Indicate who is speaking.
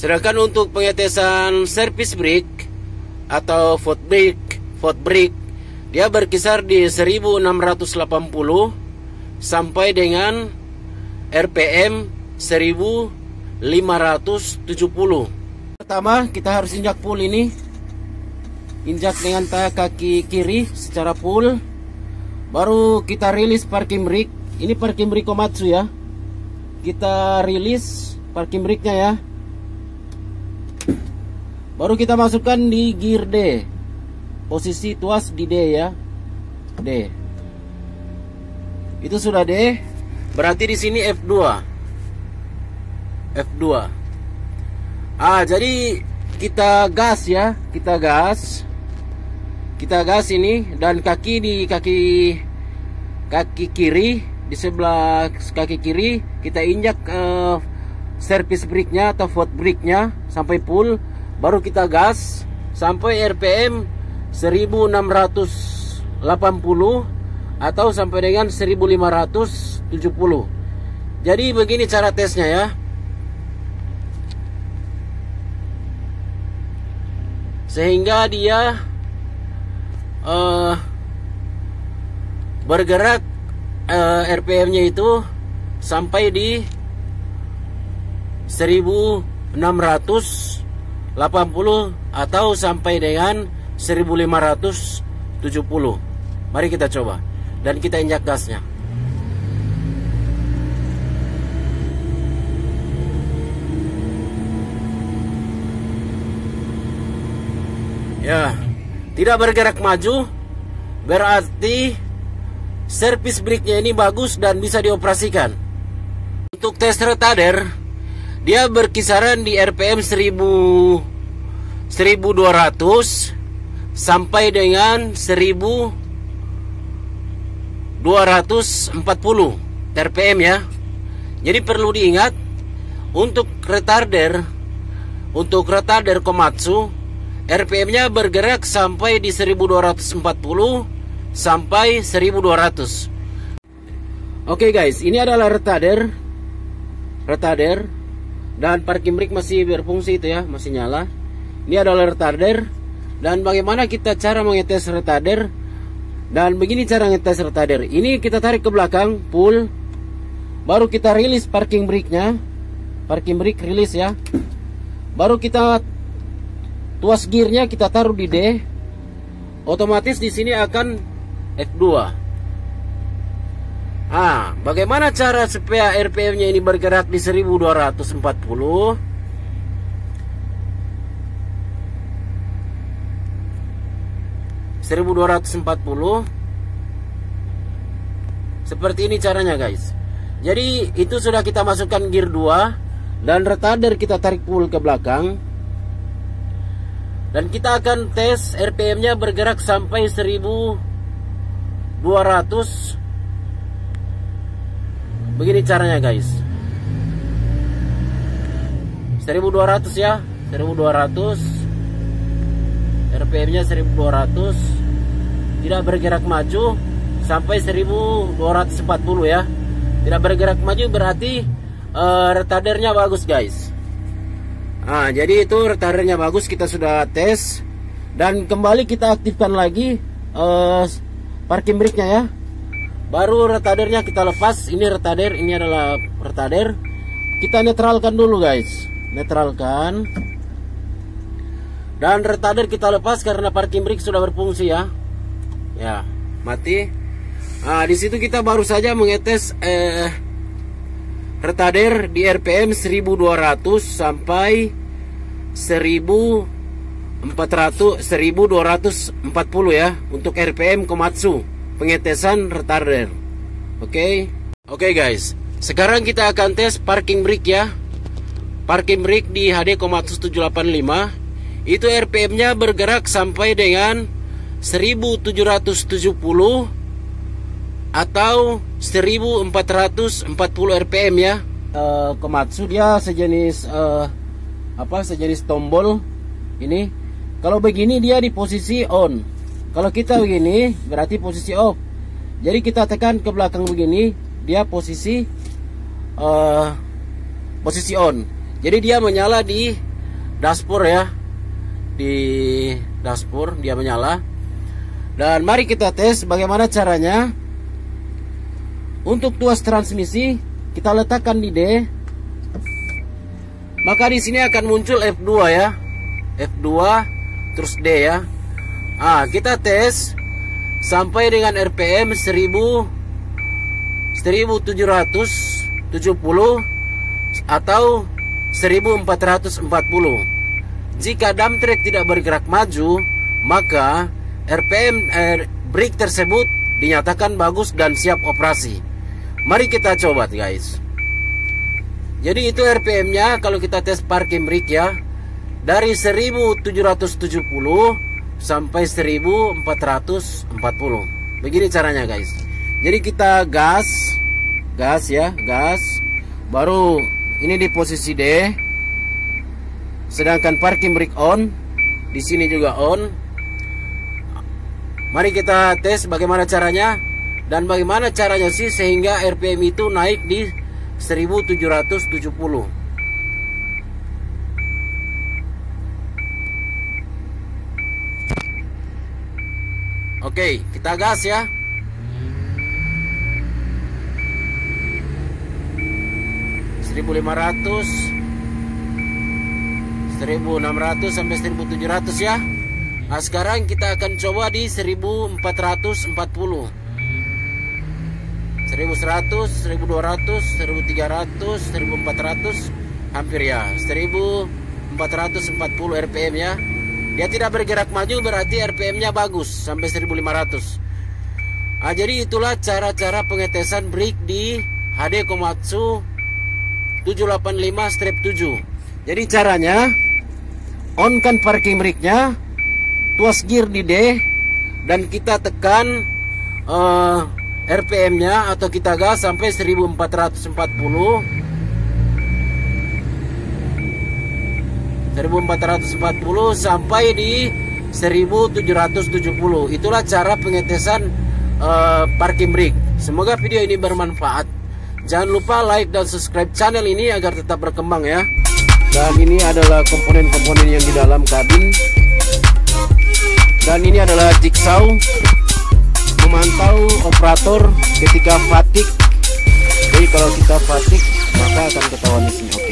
Speaker 1: Sedangkan untuk pengetesan service brake atau foot brake dia berkisar di 1680 sampai dengan RPM 1570. Pertama kita harus injak full ini. Injak dengan kaki kiri secara full. Baru kita rilis parking brake. Ini parking brake Komatsu ya. Kita rilis parking brake-nya ya. Baru kita masukkan di gear D. Posisi tuas di D ya. D. Itu sudah D. Berarti di sini F2. F2. Jadi kita gas ya. Kita gas ini, dan kaki kiri di sebelah kaki kiri kita injak service brake-nya atau foot brake-nya sampai full. Baru kita gas sampai RPM 1680 atau sampai dengan 1570. Jadi begini cara tesnya ya. Sehingga dia bergerak RPM-nya itu sampai di 1680 atau sampai dengan 1570. Mari kita coba dan kita injak gasnya. Ya, tidak bergerak maju, berarti service brake-nya ini bagus dan bisa dioperasikan. Untuk tes retarder, dia berkisaran di RPM 1200 sampai dengan 1240 RPM ya. Jadi perlu diingat untuk retarder Komatsu, RPM-nya bergerak sampai di 1240 sampai 1200. Oke guys, ini adalah retarder dan parking brake masih berfungsi itu ya, masih nyala. Ini adalah retarder. Dan bagaimana kita cara mengetes retarder? Dan begini cara ngetes retarder. Ini kita tarik ke belakang full. Baru kita rilis parking brake-nya. Parking brake rilis ya. Baru kita tuas gearnya kita taruh di D. Otomatis di sini akan F2. Bagaimana cara supaya RPM-nya ini bergerak di 1240? Seperti ini caranya guys. Jadi itu sudah kita masukkan gear 2 dan retarder kita tarik full ke belakang. Dan kita akan tes RPM-nya bergerak sampai 1200. Begini caranya guys. 1200 ya. 1200. RPM-nya 1200. Tidak bergerak maju sampai 1240 ya. Tidak bergerak maju berarti retardernya bagus guys. Jadi itu retardernya bagus, kita sudah tes. Dan kembali kita aktifkan lagi parking brake-nya ya. Baru retardernya kita lepas. Ini retarder, ini adalah retarder. Kita netralkan dulu guys. Netralkan. Dan retarder kita lepas karena parking brake sudah berfungsi ya. Ya, mati. Di situ kita baru saja mengetes retarder di RPM 1200 sampai 1240 ya untuk RPM Komatsu pengetesan retarder. Oke guys, sekarang kita akan tes parking brake ya. Parking brake di HD Komatsu 785 itu RPM-nya bergerak sampai dengan 1770 atau 1440 RPM ya. Komatsu dia sejenis sejenis tombol ini. Kalau begini dia di posisi on. Kalau kita begini berarti posisi off. Jadi kita tekan ke belakang begini, dia posisi on. Jadi dia menyala di dashboard ya. Di dashboard dia menyala. Dan mari kita tes bagaimana caranya. Untuk tuas transmisi kita letakkan di D. Maka di sini akan muncul F2 ya. F2 terus D ya. Kita tes sampai dengan RPM 1770 atau 1440. Jika dump track tidak bergerak maju, maka RPM brake tersebut dinyatakan bagus dan siap operasi. Mari kita coba guys. Jadi itu RPM-nya kalau kita tes parking brake ya. Dari 1770 sampai 1440. Begini caranya guys. Jadi kita gas ya, gas. Baru ini di posisi D. Sedangkan parking brake on, di sini juga on. Mari kita tes bagaimana caranya dan bagaimana caranya sih sehingga RPM itu naik di 1770. Oke, kita gas ya. (1500, 1600 sampai 1700 ya. Nah, sekarang kita akan coba di 1440. 1100, 1200, 1300, 1400, hampir ya. 1440 RPM ya. Dia tidak bergerak maju berarti RPM-nya bagus sampai 1500. Jadi itulah cara-cara pengetesan brake di HD Komatsu 785-7. Jadi caranya, on kan parking brake-nya, tuas gear di D, dan kita tekan RPM-nya atau kita gas sampai 1440. 1440 sampai di 1770. Itulah cara pengetesan parking brake. Semoga video ini bermanfaat. Jangan lupa like dan subscribe channel ini agar tetap berkembang ya. Dan ini adalah komponen-komponen yang di dalam kabin. Dan ini adalah jigsaw memantau operator ketika fatigue. Jadi kalau kita fatigue maka akan ketahuan di sini. Oke.